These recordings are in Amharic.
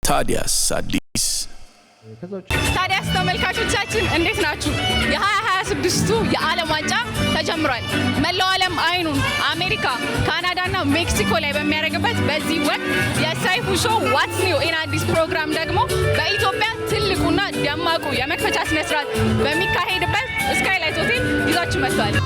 ታዲያስ አዲስ ታዲያስ ተመልካቾቻችን እንዴት ናችሁ? የ2026ቱ የዓለም ዋንጫ ተጀምሯል። መላው ዓለም አይኑን አሜሪካ፣ ካናዳና ሜክሲኮ ላይ በሚያደርግበት በዚህ ወቅት የሰይፉ ሾው ዋትስ ኒው ኢን አዲስ ፕሮግራም ደግሞ በኢትዮጵያ ትልቁና ደማቁ የመክፈቻ ስነ ስርዓት በሚካሄድበት ስካይላይት ሆቴል ይዟችሁ መጥቷል።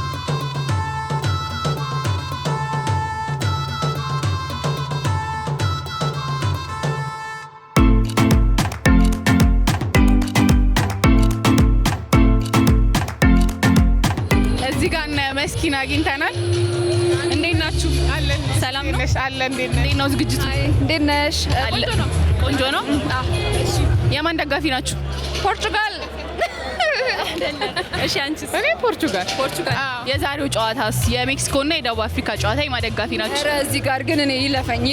መስኪና አግኝተናል። እንዴት ናችሁ? አለን። ሰላም ነው? አለን። እንዴት ነው ዝግጅቱ? እንዴት ነሽ? ቆንጆ ነው። እሺ፣ የማን ደጋፊ ናችሁ? ፖርቹጋል። እሺ፣ አንቺስ? እኔ ፖርቹጋል። የዛሬው ጨዋታስ የሜክሲኮና የደቡብ አፍሪካ ጨዋታ የማን ደጋፊ ናችሁ? ኧረ እዚህ ጋር ግን እኔ ይለፈኝ።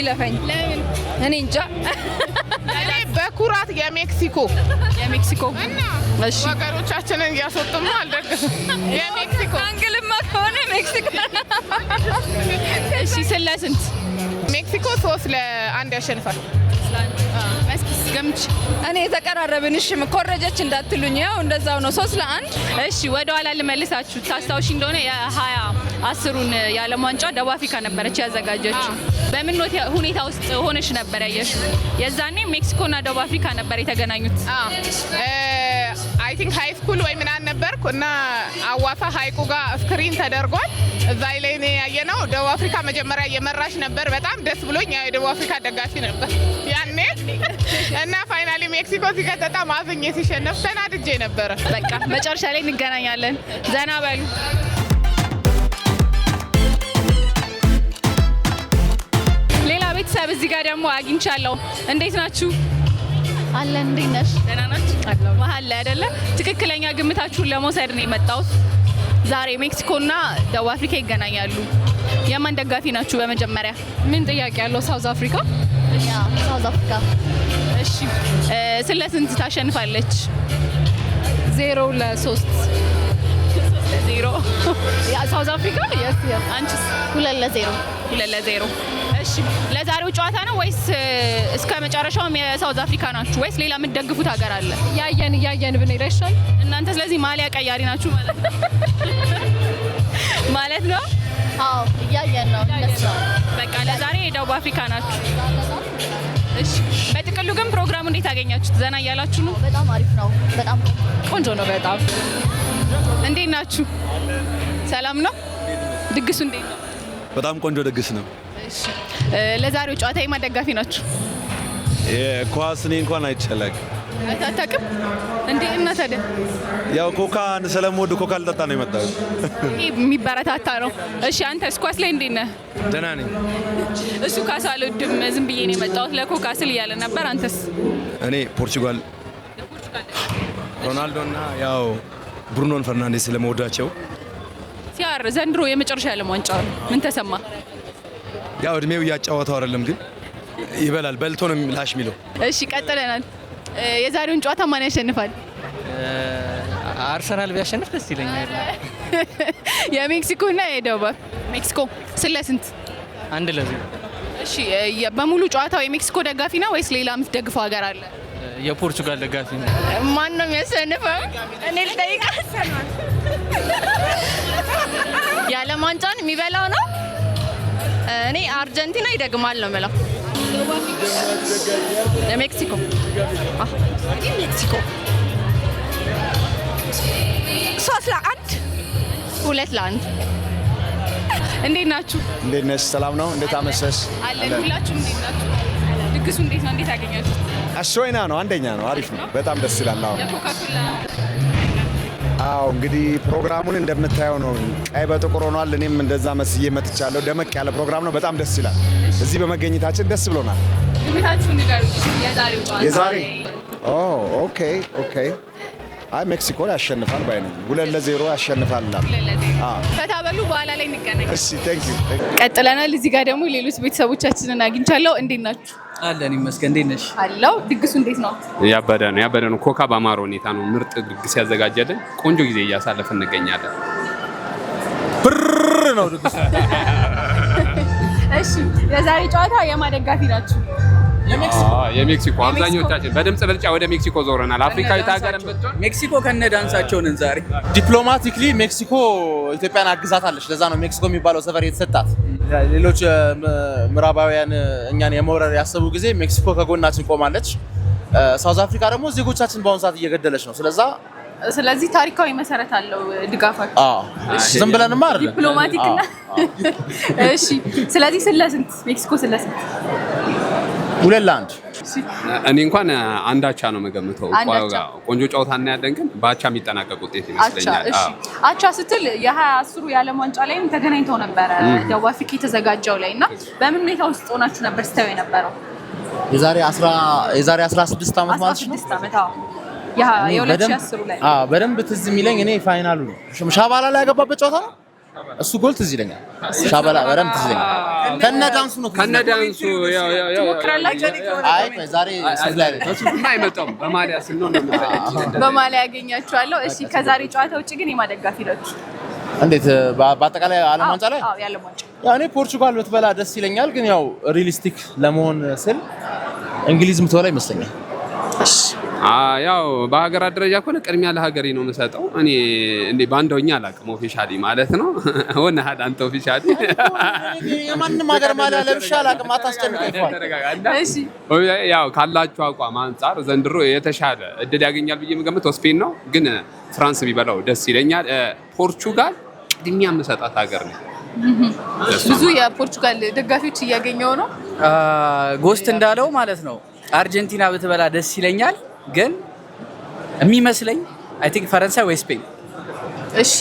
ለምን? እኔ እንጃ። እኔ በኩራት የሜክሲኮ እና እሺ፣ ወገኖቻችንን እያስወጡም አልደግፍም። የሜክሲኮ አንግልማ ከሆነ ሜክሲኮ። እሺ፣ ስለስንት? ሜክሲኮ 3-1 ያሸንፋል። መስኪስ ገምች። እኔ የተቀራረብን። እሺ፣ ኮረጀች እንዳትሉኝ፣ ያው እንደዛው ነው 3-1። እሺ፣ ወደ ኋላ ልመልሳችሁ። ታስታውሺ እንደሆነ የ2010ን የዓለም ዋንጫ ደቡብ አፍሪካ ነበረች ያዘጋጀችው። በምን ሁኔታ ውስጥ ሆነሽ ነበር ያየሽው? የዛኔ ሜክሲኮና ደቡብ አፍሪካ ነበር የተገናኙት። አይ ቲንክ ሃይ ስኩል ወይ ምናምን ነበርኩ እና አዋሳ ሀይቁ ጋር ስክሪን ተደርጓል። እዛ ላይ ነው ያየነው። ደቡብ አፍሪካ መጀመሪያ እየመራች ነበር። በጣም ደስ ብሎኝ ያው የደቡብ አፍሪካ ደጋፊ ነበር ያኔ እና ፋይናሊ ሜክሲኮ ሲከተታ ማዝኜ ሲሸነፍ ተናድጄ ነበረ። በቃ መጨረሻ ላይ እንገናኛለን። ዘና በሉ። ሌላ ቤተሰብ እዚህ ጋር ደግሞ አግኝቻለሁ። እንዴት ናችሁ? አለን። እንዴት ነሽ? ደህና ናችሁ? መሀል ላይ አይደለ? ትክክለኛ ግምታችሁን ለመውሰድ ነው የመጣሁት። ዛሬ ሜክሲኮና ደቡብ አፍሪካ ይገናኛሉ። የማን ደጋፊ ናችሁ? በመጀመሪያ ምን ጥያቄ ያለው? ሳውዝ አፍሪካ። ሳውዝ አፍሪካ። እሺ፣ ስለ ስንት ታሸንፋለች? 0-3 0 ሳውዝ አፍሪካ። አንቺስ? 2-0 እሺ፣ ለዛሬው ጨዋታ ነው ወይስ እስከ መጨረሻውም የሳውዝ አፍሪካ ናችሁ ወይስ ሌላ የምትደግፉት ሀገር አለ? እያየን ብንሄድ አይሻል? እናንተ ስለዚህ ማሊያ ቀያሪ ናችሁ ማለት ነው ማለት ነው? አዎ፣ እያየን ነው። በቃ ለዛሬ የደቡብ አፍሪካ ናችሁ። እሺ፣ በጥቅሉ ግን ፕሮግራሙ እንዴት አገኛችሁት? ዘና እያላችሁ ነው? በጣም አሪፍ ነው። በጣም ቆንጆ ነው። በጣም እንዴት ናችሁ? ሰላም ነው? ድግሱ እንዴት ነው? በጣም ቆንጆ ድግስ ነው። እሺ፣ ለዛሬው ጨዋታ የማን ደጋፊ ናችሁ? ኳስ እኔ እንኳን አይቻላል አታውቅም እንዴ? እና ታዲያ ያው ኮካ ስለምወድ ኮካ ልጠጣ ነው የመጣሁት። የሚበረታታ ነው። እሺ፣ አንተስ ኳስ ላይ እንዴት ነህ? ደህና ነኝ። እሱ ኳስ አልወድም ዝም ብዬ ነው የመጣሁት ለኮካ ስል እያለ ነበር። አንተስ? እኔ ፖርቹጋል ሮናልዶ እና ያው ብሩኖን ፈርናንዴስ ስለመወዳቸው። ሲያር ዘንድሮ የመጨረሻ የዓለም ዋንጫ ነው። ምን ተሰማ? ያው እድሜው እያጫወተው አይደለም ግን ይበላል፣ በልቶ ነው ላሽ የሚለው። እሺ፣ ቀጥለናል። የዛሬውን ጨዋታ ማን ያሸንፋል? አርሰናል ቢያሸንፍ ደስ ይለኛል። የሜክሲኮና የደቡብ ሜክሲኮ ስለ ስንት? 1-0። እሺ፣ በሙሉ ጨዋታው የሜክሲኮ ደጋፊ ነው ወይስ ሌላ የምትደግፈው ሀገር አለ? የፖርቹጋል ደጋፊ ነው። ማን ነው የሚያሸንፈው? እኔ ልጠይቅ። የዓለም ዋንጫን የሚበላው ነው። እኔ አርጀንቲና ይደግማል ነው የምለው። ሜክሲኮ 3-1 2-1 እንዴት ናችሁ? እንዴት ነሽ? ሰላም ነው? እንዴት አመሸሽ? አለን። ሁላችሁም እንዴት ናችሁ? ድግሱ እንዴት ነው? እንዴት አገኛችሁት? አሽወይና ነው፣ አንደኛ ነው። አሪፍ ነው፣ በጣም ደስ ይላል። አዎ እንግዲህ ፕሮግራሙን እንደምታየው ነው። ቀይ በጥቁር ሆኗል። እኔም እንደዛ መስዬ መጥቻለሁ። ደመቅ ያለ ፕሮግራም ነው። በጣም ደስ ይላል። እዚህ በመገኘታችን ደስ ብሎናል። ግምታችሁ ንገሩኝ። የዛሬ ኦኬ። አይ ሜክሲኮ ያሸንፋል ባይ ነኝ። 2-0 ያሸንፋል። ፈታ በሉ፣ በኋላ ላይ እንገናኝ። እሺ፣ ቴንክ ዩ። ቀጥለናል። እዚህ ጋር ደግሞ ሌሎች ቤተሰቦቻችንን አግኝቻለሁ። እንዴት ናችሁ? አለን ይመስገን። እንዴት ነሽ? አለው። ድግሱ እንዴት ነው? ያበደ ነው። ኮካ በአማረ ሁኔታ ነው ምርጥ ድግስ ያዘጋጀልን። ቆንጆ ጊዜ እያሳለፍን እንገኛለን። ብር ነው ድግስ። እሺ፣ የዛሬ ጨዋታ የማን ደጋፊ ናችሁ? የሜክሲኮ አብዛኞቻችን በድምጽ ብልጫ ወደ ሜክሲኮ ዞረናል። አፍሪካዊት ሀገርን ብትሆን ሜክሲኮ ከነ ዳንሳቸውን ዛሬ ዲፕሎማቲክሊ ሜክሲኮ ኢትዮጵያን አግዛታለች። ለዛ ነው ሜክሲኮ የሚባለው ሰፈር የተሰጣት። ሌሎች ምዕራባውያን እኛን የመውረር ያሰቡ ጊዜ ሜክሲኮ ከጎናችን ቆማለች። ሳውዝ አፍሪካ ደግሞ ዜጎቻችን በአሁኑ ሰዓት እየገደለች ነው። ስለዚህ ታሪካዊ መሰረት አለው ድጋፋቸው። ዝም ብለንማ አይደለም ዲፕሎማቲክ እና እሺ። ስለዚህ ስለስንት ሜክሲኮ ስለስንት 2-1 እኔ እንኳን አንዳቻ ነው መገምተው። ቆንጆ ጨዋታ እናያለን፣ ግን በአቻ የሚጠናቀቅ ውጤት ይመስለኛል። አቻ ስትል የ2010 የዓለም ዋንጫ ላይም ተገናኝተው ነበረ ደቡብ አፍሪካ የተዘጋጀው ላይ እና በምን ሁኔታ ውስጥ ሆናችሁ ነበር ስታዩ የነበረው? የዛሬ 16 ዓመት ማለት ነው። 16 ዓመት የ2010 ላይ በደንብ ትዝ የሚለኝ እኔ ፋይናሉ ነው ሻባላ ላይ ያገባበት ጨዋታ ነው። እሱ ጎል ትዝ ይለኛል። ሻባላ በደንብ ትዝ ይለኛል። ከነዳንሱ አይ ዛሬ ሰብላይ አይመጣም። በማሊያ ስንሆን ነው በማሊያ ያገኛችኋለሁ። እሺ ከዛሬ ጨዋታ ውጪ ግን የማደጋፊ ናችሁ? እንዴት በአጠቃላይ ዓለም ዋንጫ ላይ የዓለም ዋንጫ እኔ ፖርቹጋል ብትበላ ደስ ይለኛል፣ ግን ያው ሪሊስቲክ ለመሆን ስል እንግሊዝ ምትበላ ይመስለኛል። ያው በሀገራት ደረጃ ከሆነ ቅድሚያ ለሀገሬ ነው የምሰጠው። እኔ እንዴ ባንደውኛ አላውቅም ኦፊሻሊ ማለት ነው። ሆነ አንተ ኦፊሻሊ የማንም ሀገር ማሊያ ለብሻ አላውቅም። አታስጨንቀኝ። እሺ ያው ካላችሁ አቋም አንጻር ዘንድሮ የተሻለ እድል ያገኛል ብዬ የምገምተው ስፔን ነው፣ ግን ፍራንስ ቢበላው ደስ ይለኛል። ፖርቹጋል ቅድሚያ የምሰጣት ሀገር ነው። ብዙ የፖርቹጋል ደጋፊዎች እያገኘው ነው። ጎስት እንዳለው ማለት ነው አርጀንቲና ብትበላ ደስ ይለኛል፣ ግን የሚመስለኝ አይ ቲንክ ፈረንሳይ ወይ ስፔን። እሺ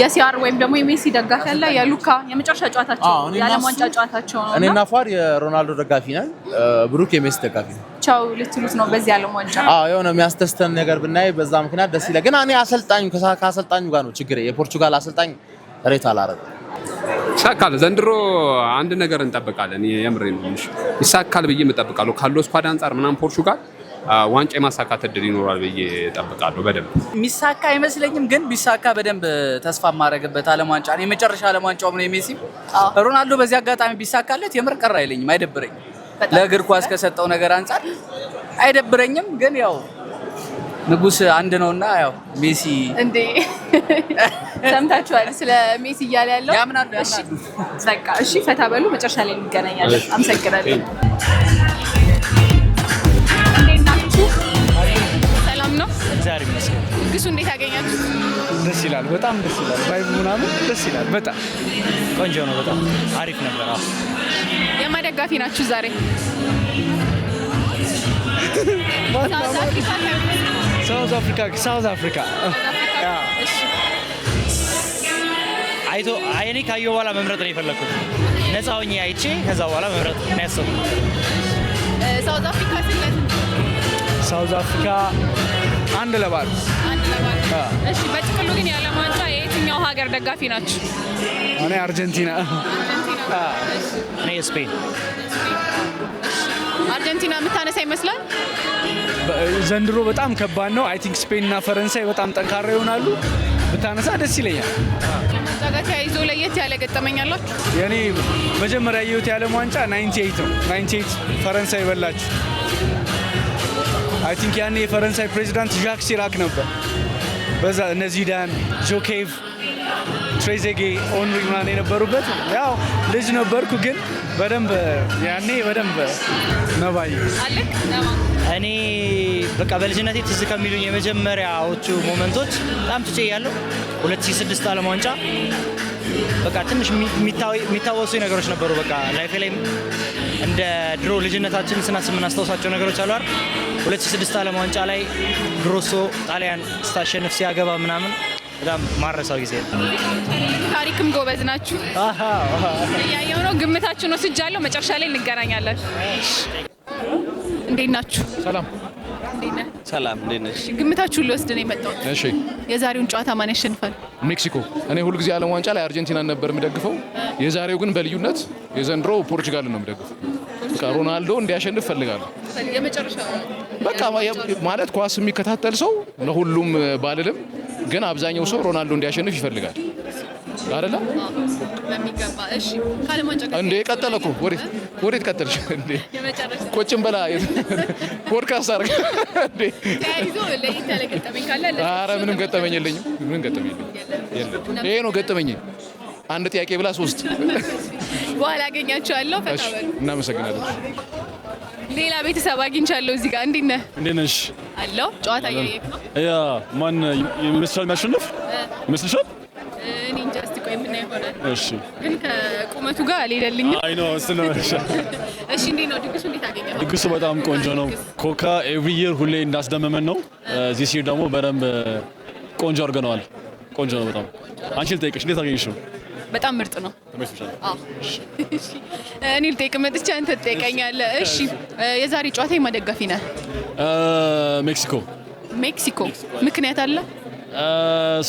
የሲአር ወይም ደግሞ የሜሲ ደጋፊ ያለ የሉካ የመጨረሻ ጨዋታቸው የዓለም ዋንጫ ጨዋታቸው ነው። እኔና ፋር የሮናልዶ ደጋፊ ነን፣ ብሩክ የሜሲ ደጋፊ ነው። ቻው ልትሉት ነው በዚህ ዓለም ዋንጫ? የሆነ የሚያስደስተን ነገር ብናይ በዛ ምክንያት ደስ ይላል። ግን እኔ ከአሰልጣኙ ጋር ነው ችግሬ። የፖርቹጋል አሰልጣኝ ሬት አላረገም። ይሳካል። ዘንድሮ አንድ ነገር እንጠብቃለን። የምሬ ነው ይሳካል ብዬ እጠብቃለሁ። ካለው ስኳድ አንጻር ምናምን ፖርቹጋል ዋንጫ የማሳካት እድል ይኖራል ብዬ እጠብቃለሁ። በደንብ የሚሳካ አይመስለኝም፣ ግን ቢሳካ በደንብ ተስፋ የማደርግበት ዓለም ዋንጫ ነው። የመጨረሻ ዓለም ዋንጫው ነው የሜሲ። ሮናልዶ በዚህ አጋጣሚ ቢሳካለት የምር ቀር አይለኝም፣ አይደብረኝም። ለእግር ኳስ ከሰጠው ነገር አንጻር አይደብረኝም። ግን ያው ንጉስ አንድ ነውና ያው ሜሲ እንዴ ሰምታችኋል ስለ ሜሲ እያለ ያለው ያምናሉ። በቃ እሺ ፈታ በሉ፣ መጨረሻ ላይ እንገናኛለን። አመሰግናለሁ። እንዴት ናችሁ? ሰላም ነው? ዛሬ ይመስገን። ንጉሱ እንዴት ያገኛችሁ? ደስ ይላል፣ በጣም ደስ ይላል። ቫይቡ ምናምን ደስ ይላል። በጣም ቆንጆ ነው። በጣም አሪፍ ነበር። የማደጋፊ ናችሁ ዛሬ? ሳውዝ አፍሪካ አይቶ እኔ ካየሁ በኋላ መምረጥ ነው የፈለኩት። ነፃ ሆኜ አይቼ ከዛ በኋላ መምረጥ ነው ያሰብኩት። ሳውዝ አፍሪካ ሳውዝ አፍሪካ 1-0 እሺ በጥቅሉ ግን የዓለም ዋንጫ የየትኛው ሀገር ደጋፊ ናችሁ? እኔ አርጀንቲና። እኔ ስፔን። አርጀንቲና የምታነሳ ይመስላል። ዘንድሮ በጣም ከባድ ነው። አይ ቲንክ ስፔን እና ፈረንሳይ በጣም ጠንካራ ይሆናሉ። ብታነሳ ደስ ይለኛል። ጋር ተያይዞ ለየት ያለ ገጠመኛላችሁ? የኔ መጀመሪያ ያየሁት የዓለም ዋንጫ 98 ነው። 98 ፈረንሳይ በላችሁ። አይ ቲንክ ያኔ የፈረንሳይ ፕሬዚዳንት ዣክ ሲራክ ነበር። በዛ እነ ዚዳን፣ ጆኬቭ፣ ትሬዜጌ፣ ኦንሪ ምናምን የነበሩበት። ያው ልጅ ነበርኩ ግን በደንብ ያኔ በደንብ ነባይ አለክ እኔ በቃ በልጅነቴ ትዝ ከሚሉኝ የመጀመሪያዎቹ ሞመንቶች በጣም ትቼ ያለው 2006 ዓለም ዋንጫ በቃ ትንሽ የሚታወሱ ነገሮች ነበሩ። በቃ ላይፌ ላይ እንደ ድሮ ልጅነታችን ስናስብ የምናስታውሳቸው ነገሮች አሉ አይደል? 2006 ዓለም ዋንጫ ላይ ግሮሶ ጣሊያን ስታሸንፍ ሲያገባ ምናምን በጣም ማረሳው ጊዜ ነው። ታሪክም ጎበዝ ናችሁ። እያየሁ ነው። ግምታችሁን ወስጃለሁ። መጨረሻ ላይ እንገናኛለን። እንዴት ናችሁ? ሰላም። እንዴት ነህ? ሰላም። እንዴት ነሽ? ግምታችሁን ልወስድ ነው የመጣሁት። እሺ። የዛሬውን ጨዋታ ማን ያሸንፋል? ሜክሲኮ። እኔ ሁሉ ጊዜ ዓለም ዋንጫ ላይ አርጀንቲናን ነበር የምደግፈው። የዛሬው ግን በልዩነት የዘንድሮ ፖርቹጋል ነው የምደግፈው። በቃ ሮናልዶ እንዲያሸንፍ ፈልጋለሁ። የመጨረሻ በቃ ማለት ኳስ የሚከታተል ሰው ለሁሉም ባልልም ግን አብዛኛው ሰው ሮናልዶ እንዲያሸንፍ ይፈልጋል። አይደለ በሚገባ እሺ ከዓለም ዋንጫ ጋር እንዴ ቀጠለኩ ወዴት ቀጠልሽ እንዴ የመጨረሻ ቁጭም በላ ፖድካስት አርግ እንዴ ተያይዞ ለይት ያለ ገጠመኝ ካለ ኧረ ምንም ገጠመኝ የለኝም የለም ይሄ ነው ገጠመኝ አንድ ጥያቄ ብላ 3 በኋላ አገኛቸዋለሁ ፈታበል እናመሰግናለን ሌላ ቤተሰብ አግኝቻለሁ እዚህ ጋር እንዴት ነሽ አለው ጨዋታ እያየክ ነው ያ ማን ይመስላል የሚያሸንፍ ይመስልሻል እኔ እንጃ እስቲ ቆይ ምን ይሆናል እሺ ግን ከቁመቱ ጋር አልሄደልኝም አይ ኖ እሱ ነው እሺ እንዴት ነው ድግሱ እንዴት አገኘኸው ድግሱ በጣም ቆንጆ ነው ኮካ ኤቭሪ ይር ሁሌ እንዳስደመመን ነው ዚስ ይር ደግሞ በደንብ ቆንጆ አድርገነዋል ቆንጆ ነው በጣም አንቺ ልጠይቅሽ እንዴት አገኘሽው በጣም ምርጥ ነው አዎ እሺ እኔ ልጠይቅ መጥቼ አንተ ትጠይቀኛለህ እሺ የዛሬ ጨዋታ የማደጋፊ ነህ ሜክሲኮ ምክንያት አለ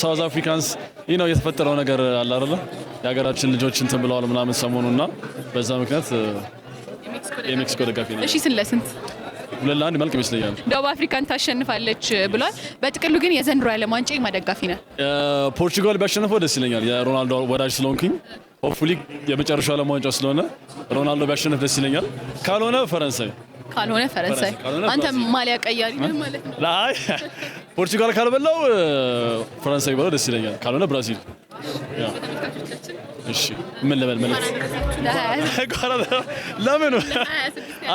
ሳውዝ አፍሪካንስ የተፈጠረው ነገር አለ አይደል የሀገራችን ልጆች እንትን ብለዋል ምናምን ሰሞኑና በዛ ምክንያት የሜክሲኮ ደጋፊ ነኝ እሺ ለስንት 2-1 መልክ ይመስለኛል ደቡብ አፍሪካን ታሸንፋለች ብሏል በጥቅሉ ግን የዘንድሮ ዓለም ዋንጫ የማደጋፊ ነህ ፖርቹጋል ቢያሸንፈው ደስ ይለኛል የሮናልዶ ወዳጅ ስለሆንኩኝ ሆፕፉሊ የመጨረሻው ዓለም ዋንጫ ስለሆነ ሮናልዶ ቢያሸንፍ ደስ ይለኛል ካልሆነ ፈረንሳይ አንተ ማሊያ ቀያሪ ነህ ማለት ነው ላይ ፖርቹጋል ካልበላው ፈረንሳይ ብለው ደስ ይለኛል ካልሆነ ብራዚል እሺ ምን ልበል ማለት ለምን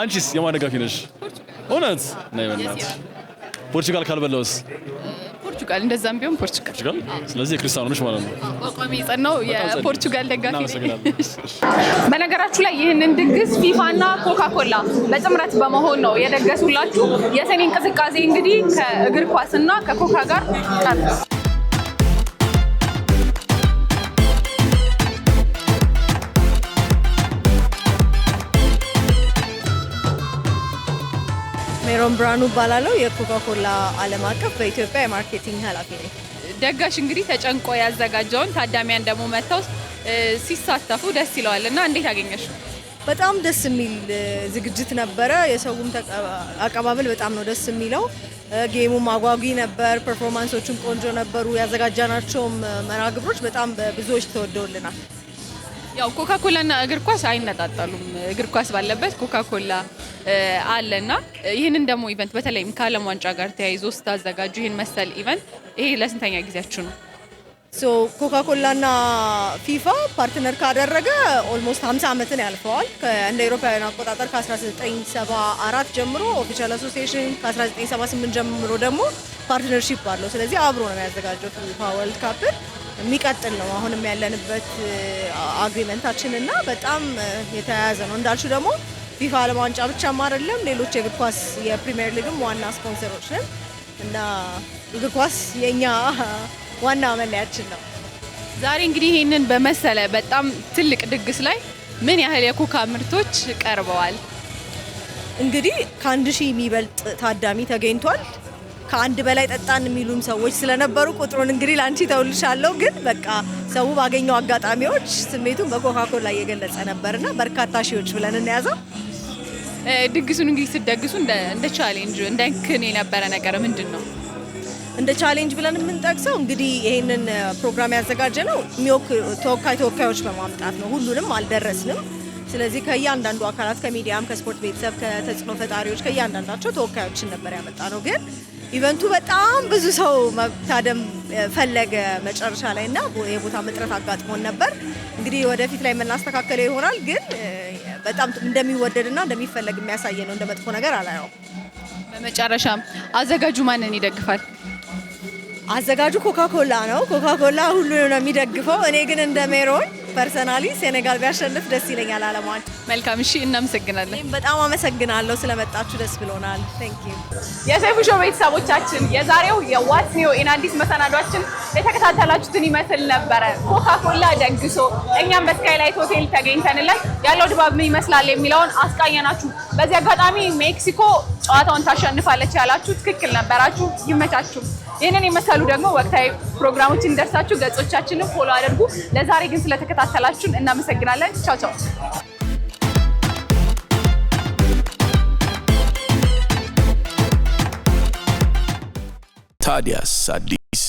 አንቺስ የማን ደጋፊ ነሽ እውነት ነይ በእናትሽ ፖርቹጋል ካልበላውስ ፖርቹጋል እንደዛም ቢሆን ፖርቹጋል ስለዚህ ክርስቲያኖ ነሽ ማለት ነው አቋሚ ጸናው የፖርቹጋል ደጋፊ ነኝ በነገራችሁ ላይ ይህንን ድግስ ፊፋና ኮካኮላ በጥምረት በመሆን ነው የደገሱላችሁ የሰኔ እንቅስቃሴ እንግዲህ ከእግር ኳስና ከኮካ ጋር ቀርቧል ሜሮን ብራኑ ባላለው የኮካኮላ ዓለም አቀፍ በኢትዮጵያ የማርኬቲንግ ኃላፊ ነኝ ደጋሽ እንግዲህ ተጨንቆ ያዘጋጀውን ታዳሚያን ደግሞ መተው ሲሳተፉ ደስ ይለዋልና እንዴት አገኘሽ በጣም ደስ የሚል ዝግጅት ነበረ የሰውም አቀባበል በጣም ነው ደስ የሚለው ጌሙም አጓጊ ነበር ፐርፎርማንሶቹም ቆንጆ ነበሩ ያዘጋጃናቸውም መራግብሮች በጣም ብዙዎች ተወደውልናል ያው ኮካኮላና እግር ኳስ አይነጣጣሉም እግር ኳስ ባለበት ኮካኮላ አለና ይሄንን ደግሞ ኢቨንት በተለይም ከዓለም ዋንጫ ጋር ተያይዞ ስታዘጋጁ ይሄን መሰል ኢቨንት ይሄ ለስንተኛ ጊዜያችሁ ነው ኮካኮላና ፊፋ ፓርትነር ካደረገ ኦልሞስት 50 ዓመትን ያልፈዋል እንደ አውሮፓውያን አቆጣጠር ከ1974 ጀምሮ ኦፊሻል አሶሲዬሽን ከ1978 ጀምሮ ደግሞ ፓርትነርሺፕ አለው ስለዚህ አብሮ ነው ያዘጋጀው ፊፋ ወርልድ ካፕ የሚቀጥል ነው አሁንም ያለንበት አግሪመንታችን እና በጣም የተያያዘ ነው እንዳልሽው ደግሞ ፊፋ ዓለም ዋንጫ ብቻም አይደለም ሌሎች የእግር ኳስ የፕሪሚየር ሊግም ዋና ስፖንሰሮች ነን እና እግር ኳስ የኛ ዋና መለያችን ነው ዛሬ እንግዲህ ይሄንን በመሰለ በጣም ትልቅ ድግስ ላይ ምን ያህል የኮካ ምርቶች ቀርበዋል እንግዲህ ከ1000 የሚበልጥ ታዳሚ ተገኝቷል ከአንድ በላይ ጠጣን የሚሉም ሰዎች ስለነበሩ ቁጥሩን እንግዲህ ላንቺ ተውልሻለሁ ግን በቃ ሰው ባገኘው አጋጣሚዎች ስሜቱን በኮካኮላ እየገለጸ ነበርና በርካታ ሺዎች ብለን እንያዘው ድግሱን እንግዲህ ስትደግሱ እንደ ቻሌንጅ እንደ እንከን የነበረ ነገር ምንድነው እንደ ቻሌንጅ ብለን የምንጠቅሰው እንግዲህ ይሄንን ፕሮግራም ያዘጋጀነው ተወካዮች በማምጣት ነው ሁሉንም አልደረስንም ስለዚህ ከያንዳንዱ አካላት ከሚዲያም ከስፖርት ቤተሰብ ከተጽኖ ፈጣሪዎች ከያንዳንዳቸው ተወካዮችን ነበር ያመጣነው ግን ኢቨንቱ በጣም ብዙ ሰው መታደም ፈለገ መጨረሻ ላይና የቦታ መጥረት አጋጥሞን ነበር እንግዲህ ወደፊት ላይ የምናስተካከለው ይሆናል ግን በጣም እንደሚወደድና እንደሚፈለግ የሚያሳይ ነው እንደመጥፎ ነገር አላየው በመጨረሻም አዘጋጁ ማንን ይደግፋል አዘጋጁ ኮካኮላ ነው ኮካኮላ ሁሉንም ነው የሚደግፈው እኔ ግን እንደ ሜሮን ፐርሰናሊ ሴኔጋል ቢያሸንፍ ደስ ይለኛል ዓለም ዋንጫ መልካም እሺ እናመሰግናለን በጣም አመሰግናለሁ ስለመጣችሁ ደስ ብሎናል ቴንክ ዩ የሰይፉ ሾው ቤተሰቦቻችን የዛሬው የዋትስ ኒው ኢን አዲስ መሰናዷችን የተከታተላችሁትን ይመስል ነበረ ኮካኮላ ደግሶ እኛም በስካይላይት ሆቴል ተገኝተንለት ያለው ድባብ ምን ይመስላል የሚለውን አስቃኘናችሁ በዚህ አጋጣሚ ሜክሲኮ ጨዋታውን ታሸንፋለች ያላችሁ ትክክል ነበራችሁ ይመቻችሁ ይሄንን የመሰሉ ደግሞ ወቅታዊ ፕሮግራሞች እንደርሳችሁ ገጾቻችንን ፎሎ አድርጉ ለዛሬ ግን ስለተከታተላችሁን እናመሰግናለን ቻው ቻው ታዲያስ አዲስ